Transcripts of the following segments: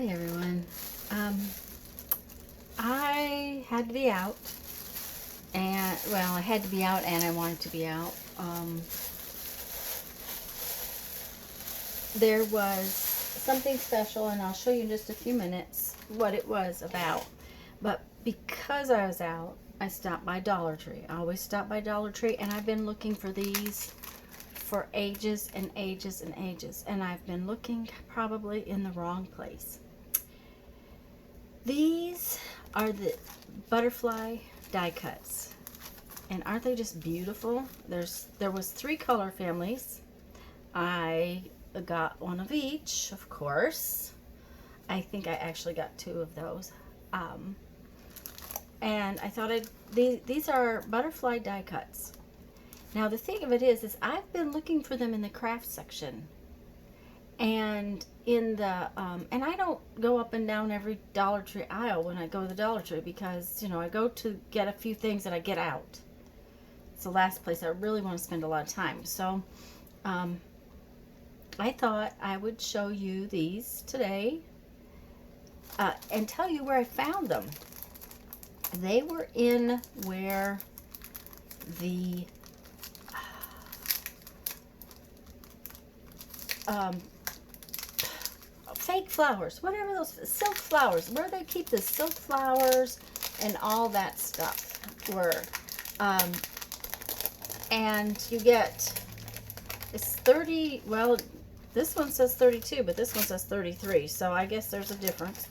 Hi everyone. I had to be out, and well, I had to be out and I wanted to be out. There was something special, and I'll show you in just a few minutes what it was about. But because I was out, I stopped by Dollar Tree. I always stop by Dollar Tree, and I've been looking for these for ages and ages and ages, and I've been looking probably in the wrong place. These are the butterfly die cuts, and aren't they just beautiful? There was 3 color families. I got one of each, of course. I think I actually got 2 of those. And I thought these are butterfly die cuts. Now the thing of it is I've been looking for them in the craft section, and in the and I don't go up and down every Dollar Tree aisle when I go to the Dollar Tree, because I go to get a few things that I get out. It's the last place I really want to spend a lot of time. So I thought I would show you these today and tell you where I found them. They were in where the fake flowers, whatever those silk flowers, where they keep the silk flowers and all that stuff were. And you get, it's 30, well, this one says 32, but this one says 33, so I guess there's a difference.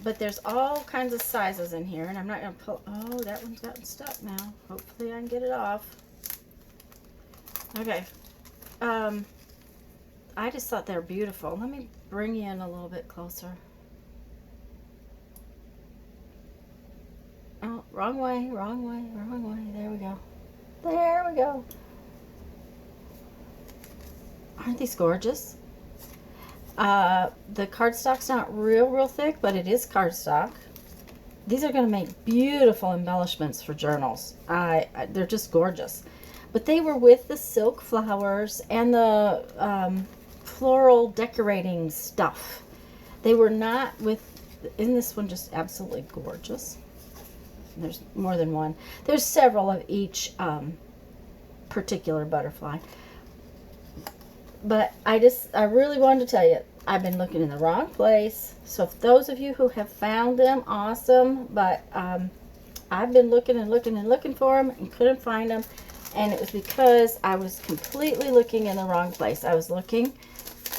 But there's all kinds of sizes in here, and I'm not going to pull, oh, that one's gotten stuck now. Hopefully I can get it off. Okay. I just thought they were beautiful. Let me bring you in a little bit closer. Oh, wrong way, wrong way, wrong way. There we go. There we go. Aren't these gorgeous? The cardstock's not real thick, but it is cardstock. These are going to make beautiful embellishments for journals. They're just gorgeous. But they were with the silk flowers and the floral decorating stuff. They were not with, isn't this one just absolutely gorgeous? There's more than one. There's several of each particular butterfly. But I really wanted to tell you, I've been looking in the wrong place. So if those of you who have found them, awesome. But I've been looking and looking and looking for them and couldn't find them. And it was because I was completely looking in the wrong place. I was looking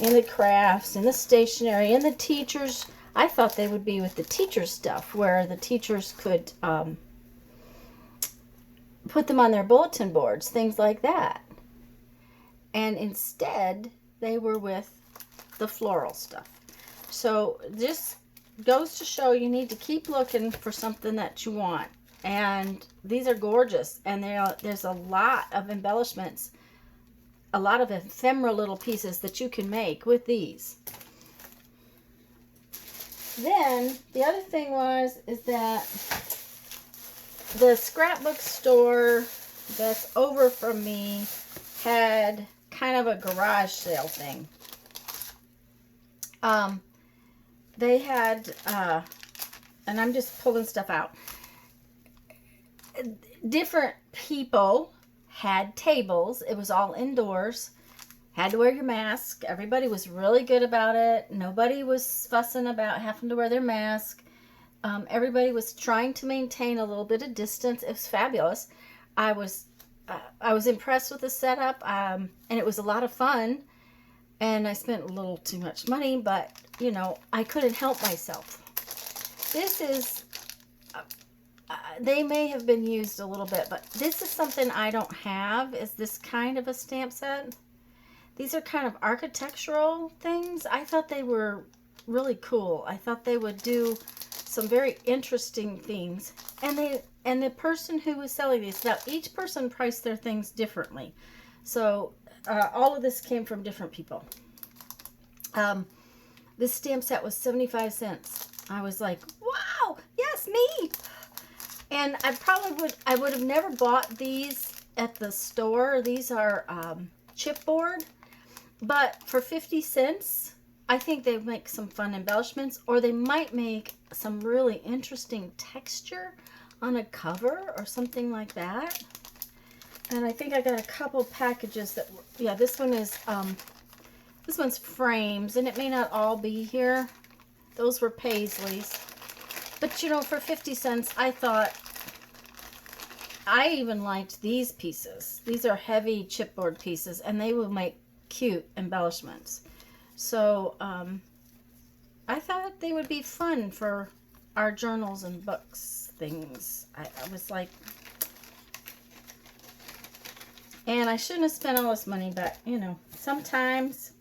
in the crafts, in the stationery, in the teachers. I thought they would be with the teachers' stuff, where the teachers could put them on their bulletin boards, things like that. And instead, they were with the floral stuff. So this goes to show you need to keep looking for something that you want. And these are gorgeous, and there's a lot of embellishments, a lot of ephemera little pieces that you can make with these. Then the other thing is that the scrapbook store that's over from me had kind of a garage sale thing. They had, and I'm just pulling stuff out. Different people had tables. It was all indoors. Had to wear your mask. Everybody was really good about it. Nobody was fussing about having to wear their mask. Everybody was trying to maintain a little bit of distance. It was fabulous. I was impressed with the setup, and it was a lot of fun. And I spent a little too much money, but I couldn't help myself. This is. They may have been used a little bit, but this is something I don't have, is this kind of a stamp set. These are kind of architectural things. I thought they were really cool. I thought they would do some very interesting things. And the person who was selling these, now each person priced their things differently. So all of this came from different people. This stamp set was 75 cents. I was like, wow, yes, me. And I would have never bought these at the store. These are chipboard, but for 50 cents, I think they make some fun embellishments, or they might make some really interesting texture on a cover or something like that. And I think I got a couple packages that, yeah, this one is, this one's frames, and it may not all be here. Those were Paisleys. But, you know, for 50 cents, I thought, I even liked these pieces. These are heavy chipboard pieces, and they will make cute embellishments. So, I thought they would be fun for our journals and books things. I was like, and I shouldn't have spent all this money, but, you know, sometimes.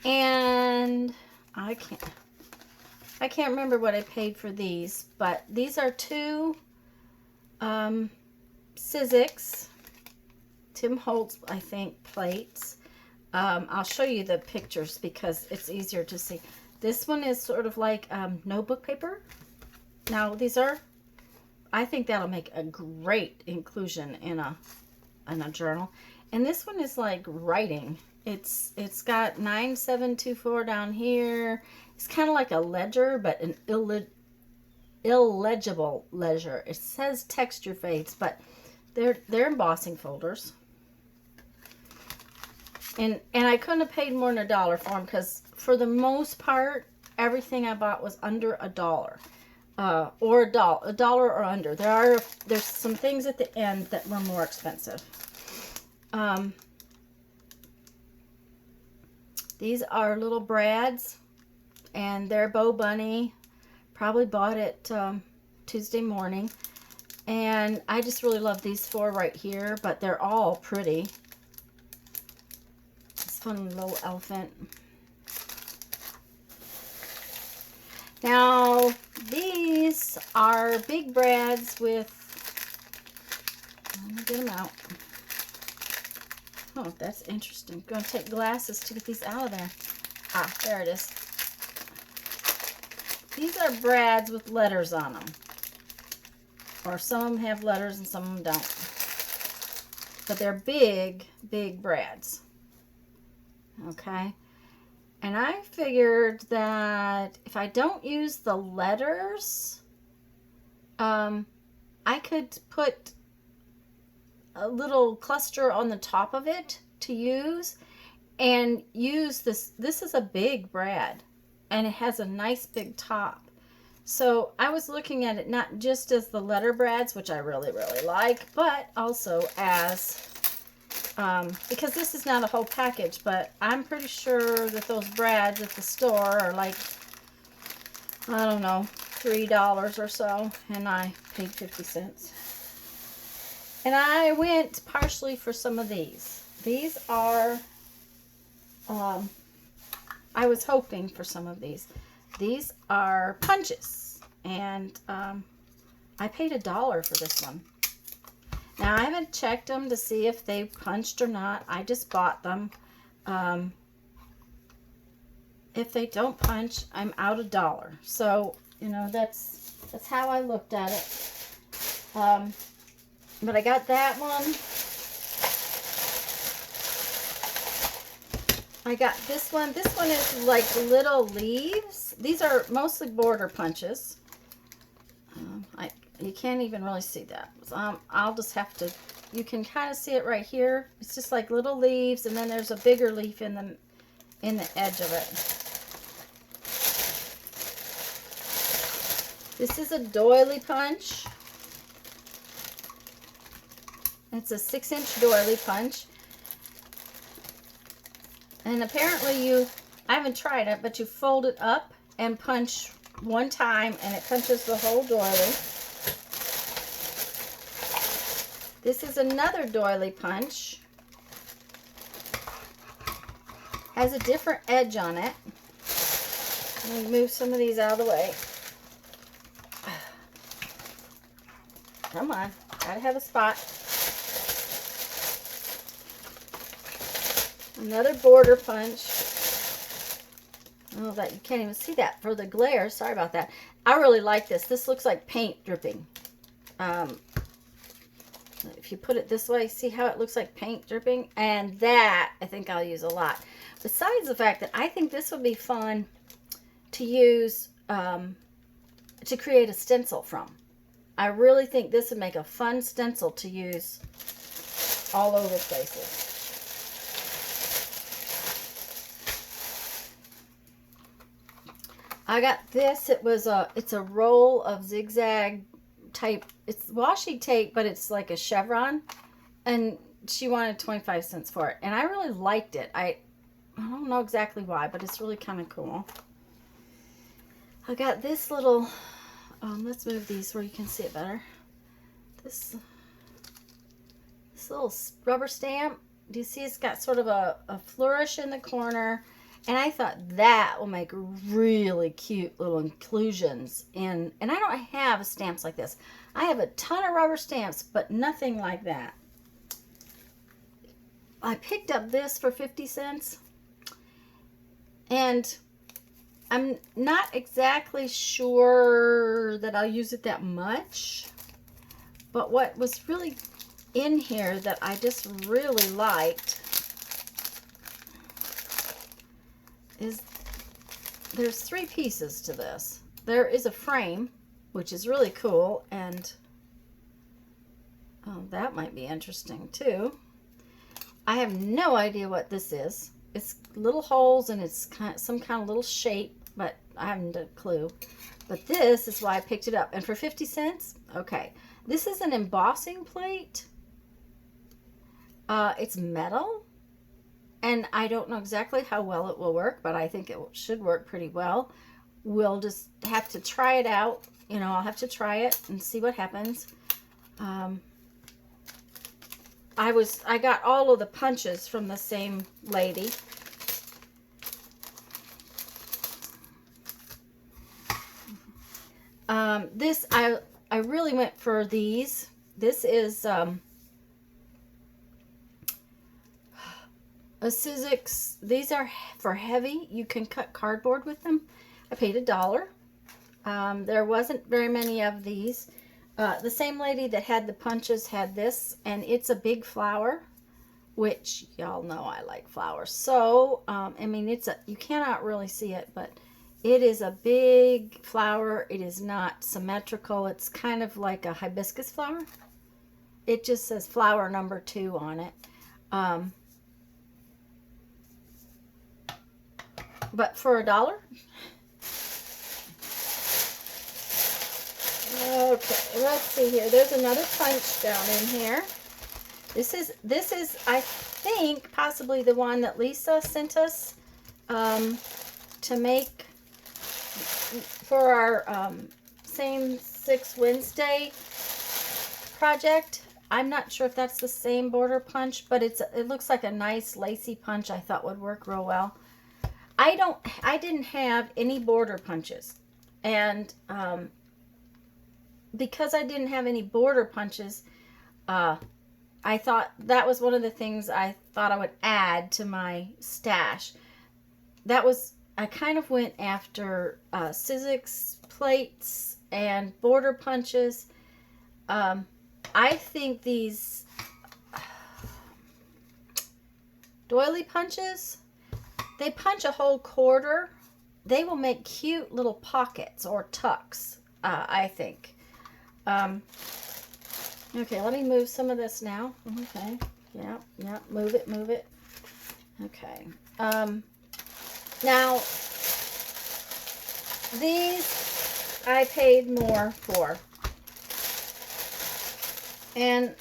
And I can't remember what I paid for these, but these are two Sizzix, Tim Holtz, I think, plates. I'll show you the pictures because it's easier to see. This one is sort of like notebook paper. Now these are, I think that'll make a great inclusion in a journal. And this one is like writing. It's got 9724 down here. It's kind of like a ledger, but an illegible ledger. It says texture fades, but they're embossing folders. And I couldn't have paid more than $1 for them, because for the most part, everything I bought was under $1. Or a dollar or under. There's some things at the end that were more expensive. These are little brads, and they're Bo Bunny. Probably bought it Tuesday morning. And I just really love these four right here, but they're all pretty. This fun little elephant. Now, these are big brads with, let me get them out. Oh, that's interesting. I'm going to take glasses to get these out of there. Ah, there it is. These are brads with letters on them. Or some of them have letters and some of them don't. But they're big, big brads. Okay. And I figured that if I don't use the letters, I could put a little cluster on the top of it to use, and use this. This is a big brad, and it has a nice big top. So I was looking at it not just as the letter brads, which I really, really like, but also as, because this is not a whole package, but I'm pretty sure that those brads at the store are like, I don't know, $3 or so, and I paid 50 cents. And I went partially for some of these. These are, I was hoping for some of these. These are punches, and I paid $1 for this one. Now, I haven't checked them to see if they punched or not. I just bought them. If they don't punch, I'm out $1. So, you know, that's how I looked at it. But I got that one. I got this one. This one is like little leaves. These are mostly border punches. You can't even really see that. I'll just have to, you can kind of see it right here. It's just like little leaves, and then there's a bigger leaf in the edge of it. This is a doily punch. It's a 6-inch doily punch. And apparently I haven't tried it, but you fold it up and punch one time, and it punches the whole doily. This is another doily punch. Has a different edge on it. Let me move some of these out of the way. Come on, gotta have a spot. Another border punch. Oh, that you can't even see that for the glare. Sorry about that. I really like this. This looks like paint dripping. If you put it this way, see how it looks like paint dripping? And that, I think I'll use a lot. Besides the fact that I think this would be fun to use to create a stencil from. I really think this would make a fun stencil to use all over places. I got this. It's a roll of zigzag type. It's washi tape, but it's like a chevron. And she wanted 25 cents for it. And I really liked it. I don't know exactly why, but it's really kind of cool. I got this little, let's move these where you can see it better. This little rubber stamp. Do you see it's got sort of a flourish in the corner? And I thought that will make really cute little inclusions in, and I don't have stamps like this. I have a ton of rubber stamps, but nothing like that. I picked up this for 50 cents. And I'm not exactly sure that I'll use it that much. But what was really in here that I just really liked is there's 3 pieces to this. There is a frame, which is really cool, and oh, that might be interesting too. I have no idea what this is. It's little holes and it's some kind of little shape, but I haven't a clue. But this is why I picked it up. And for 50 cents, okay. This is an embossing plate. It's metal. And I don't know exactly how well it will work, but I think it should work pretty well. We'll just have to try it out. You know, I'll have to try it and see what happens. I got all of the punches from the same lady. This, I really went for these. This is a Sizzix. These are for heavy. You can cut cardboard with them. I paid $1. There wasn't very many of these. The same lady that had the punches had this, and it's a big flower, which y'all know I like flowers. So, I mean, you cannot really see it, but it is a big flower. It is not symmetrical. It's kind of like a hibiscus flower. It just says flower number 2 on it. But for $1. Okay, let's see here. There's another punch down in here. This is I think possibly the one that Lisa sent us to make for our same 6 Wednesday project. I'm not sure if that's the same border punch, but it looks like a nice lacy punch I thought would work real well. I didn't have any border punches, and because I didn't have any border punches, I thought that was one of the things I thought I would add to my stash. I kind of went after Sizzix plates and border punches. I think these doily punches, they punch a whole quarter. They will make cute little pockets or tucks, I think. Okay, let me move some of this now. Okay, yeah, move it. Okay. Now, these I paid more for. And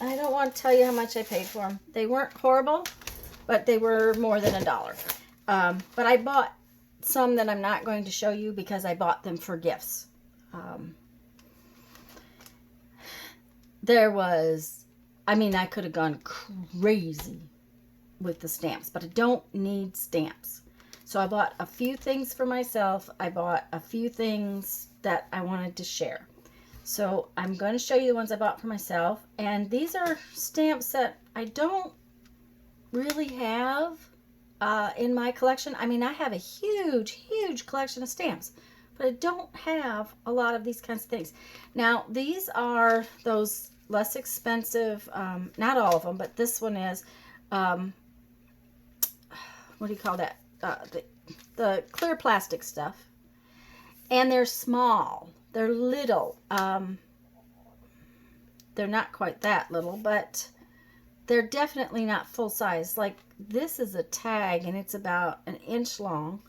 I don't want to tell you how much I paid for them. They weren't horrible, but they were more than $1. But I bought some that I'm not going to show you because I bought them for gifts. I could have gone crazy with the stamps, but I don't need stamps. So I bought a few things for myself. I bought a few things that I wanted to share. So I'm going to show you the ones I bought for myself. And these are stamps that I don't really have in my collection. I mean, I have a huge collection of stamps, but I don't have a lot of these kinds of things. Now, these are those less expensive, not all of them, but this one is what do you call that? The clear plastic stuff. And they're small. They're little. They're not quite that little, but they're definitely not full size. Like, this is a tag, and it's about an inch long.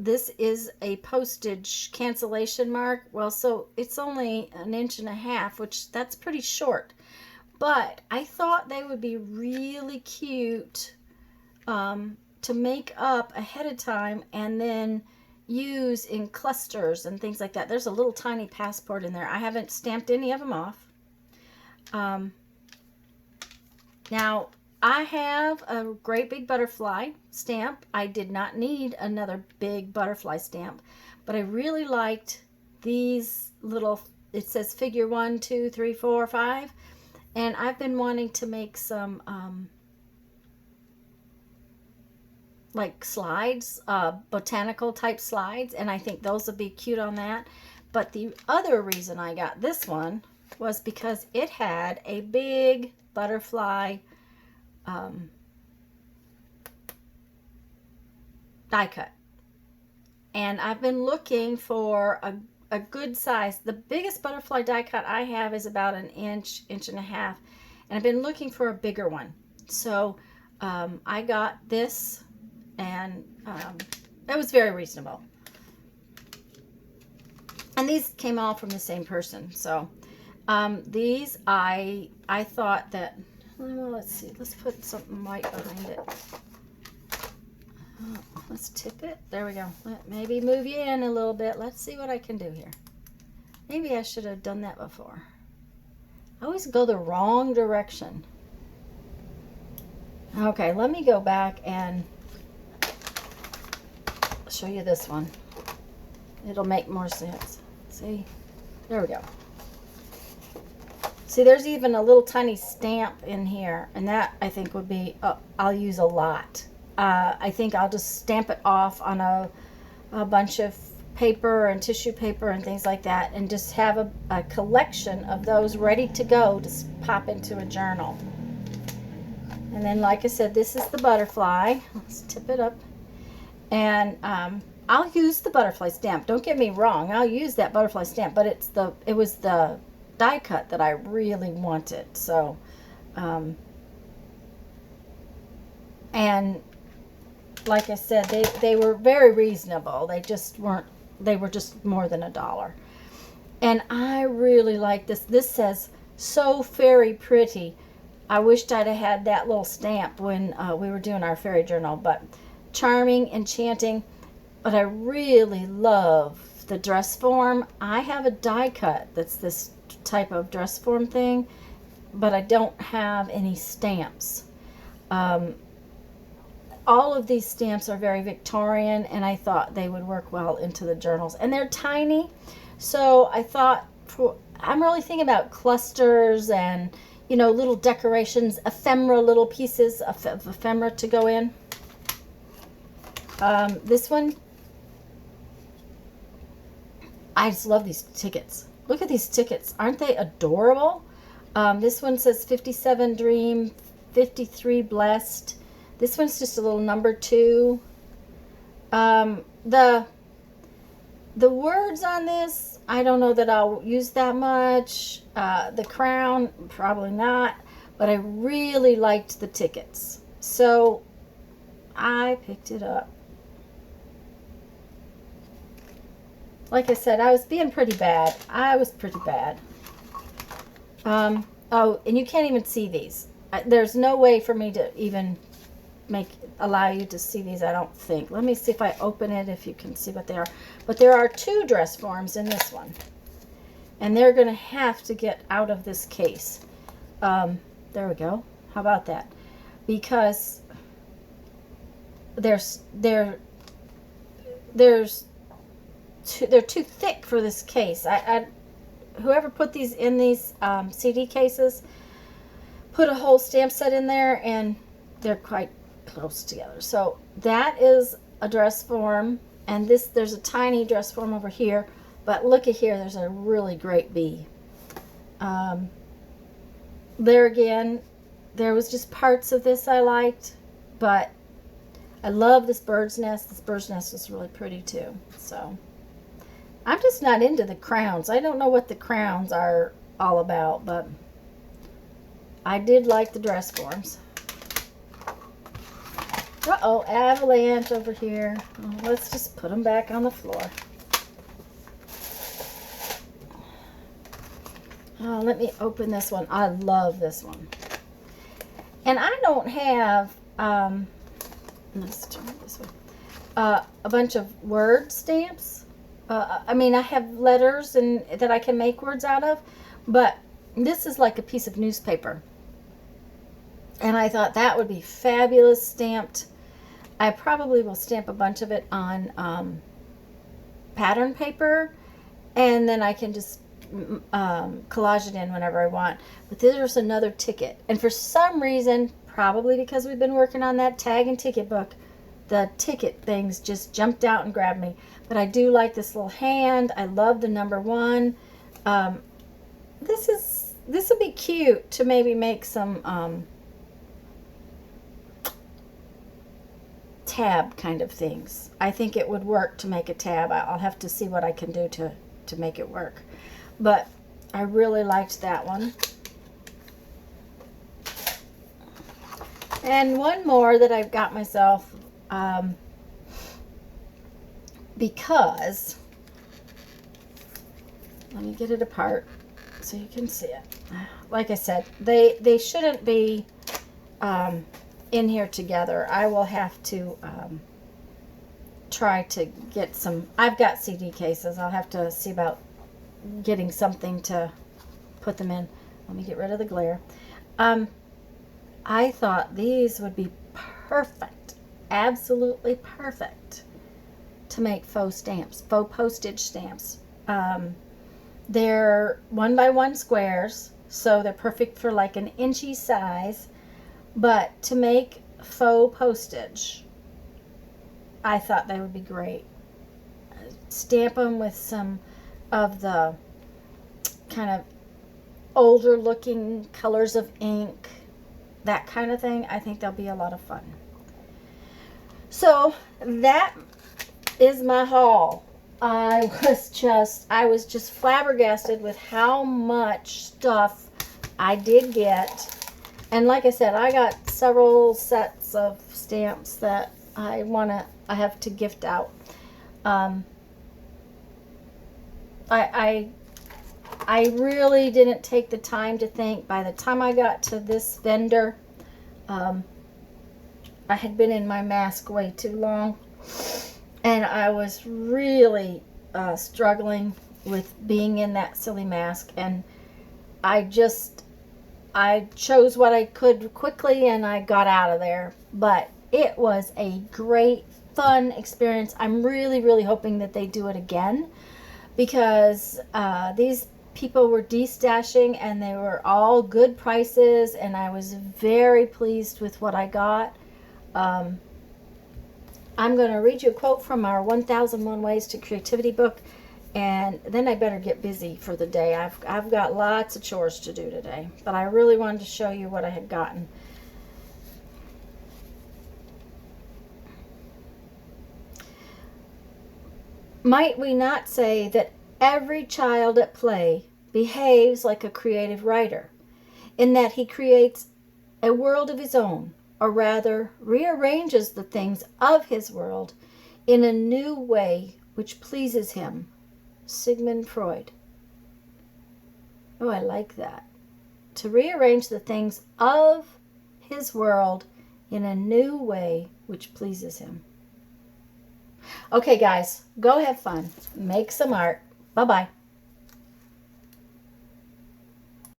This is a postage cancellation mark. Well, so it's only an inch and a half, which that's pretty short. But I thought they would be really cute to make up ahead of time and then use in clusters and things like that. There's a little tiny passport in there. I haven't stamped any of them off. Now, I have a great big butterfly stamp. I did not need another big butterfly stamp, but I really liked these little, it says figure 1, 2, 3, 4, 5. And I've been wanting to make some like slides, botanical type slides, and I think those would be cute on that. But the other reason I got this one was because it had a big butterfly die cut. And I've been looking for a good size. The biggest butterfly die cut I have is about an inch, inch and a half. And I've been looking for a bigger one. So I got this, and it was very reasonable. And these came all from the same person. So these, I thought that, well, let's see, let's put something white behind it. Oh, let's tip it. There we go. Maybe move you in a little bit. Let's see what I can do here. Maybe I should have done that before. I always go the wrong direction. Okay, let me go back and show you this one. It'll make more sense. See? There we go. See, there's even a little tiny stamp in here, and that I think would be, I'll use a lot. I think I'll just stamp it off on a bunch of paper and tissue paper and things like that, and just have a collection of those ready to go to pop into a journal. And then, like I said, this is the butterfly. Let's tip it up. And I'll use the butterfly stamp. Don't get me wrong. I'll use that butterfly stamp, but it was the die cut that I really wanted. So, and like I said, they were very reasonable. They just weren't, they were just more than $1. And I really like this. This says, "So very pretty." I wished I'd have had that little stamp when we were doing our fairy journal, but charming, enchanting. But I really love the dress form. I have a die cut that's this type of dress form thing, but I don't have any stamps. All of these stamps are very Victorian, and I thought they would work well into the journals. And they're tiny, so I thought, I'm really thinking about clusters and, you know, little decorations, ephemera, little pieces of ephemera to go in. This one, I just love these tickets. Look at these tickets. Aren't they adorable? This one says 57 Dream, 53 Blessed. This one's just a little number 2. The words on this, I don't know that I'll use that much. The crown, probably not. But I really liked the tickets. So I picked it up. Like I said, I was being pretty bad. I was pretty bad. Oh, and you can't even see these. There's no way for me to even allow you to see these, I don't think. Let me see if I open it, if you can see what they are. But there are 2 dress forms in this one. And they're going to have to get out of this case. There we go. How about that? Because they're too thick for this case. Whoever put these in these CD cases put a whole stamp set in there, and they're quite close together. So that is a dress form, and there's a tiny dress form over here, but look at here, there's a really great bee. There again, there was just parts of this I liked, but I love this bird's nest. This bird's nest is really pretty too. So I'm just not into the crowns. I don't know what the crowns are all about, but I did like the dress forms. Uh-oh, avalanche over here. Oh, let's just put them back on the floor. Oh, let me open this one. I love this one. And I don't have, let's turn it this way, a bunch of word stamps. I mean, I have letters and that I can make words out of, but this is like a piece of newspaper. And I thought that would be fabulous stamped. I probably will stamp a bunch of it on pattern paper, and then I can just collage it in whenever I want. But there's another ticket, and for some reason, probably because we've been working on that tag and ticket book, the ticket things just jumped out and grabbed me. But I do like this little hand. I love the number 1. This would be cute to maybe make some tab kind of things. I think it would work to make a tab. I'll have to see what I can do to make it work. But I really liked that one. And one more that I've got myself because, let me get it apart so you can see it. Like I said, they shouldn't be in here together. I will have to try to get some. I've got CD cases. I'll have to see about getting something to put them in. Let me get rid of the glare. I thought these would be perfect, absolutely perfect to make faux stamps, faux postage stamps. They're 1x1 squares, so they're perfect for like an inchy size. But to make faux postage, I thought they would be great. Stamp them with some of the kind of older looking colors of ink, that kind of thing. I think they'll be a lot of fun. So that is my haul. I was just flabbergasted with how much stuff I did get. And like I said, I got several sets of stamps that I have to gift out. I really didn't take the time to think. By the time I got to this vendor, I had been in my mask way too long, and I was really struggling with being in that silly mask, and I chose what I could quickly, and I got out of there. But it was a great, fun experience. I'm really, really hoping that they do it again, because these people were destashing, and they were all good prices, and I was very pleased with what I got. I'm going to read you a quote from our 1001 Ways to Creativity book, and then I better get busy for the day. I've got lots of chores to do today, but I really wanted to show you what I had gotten. Might we not say that every child at play behaves like a creative writer, in that he creates a world of his own, or rather rearranges the things of his world in a new way which pleases him? Sigmund Freud. Oh, I like that. To rearrange the things of his world in a new way which pleases him. Okay, guys, go have fun. Make some art. Bye-bye.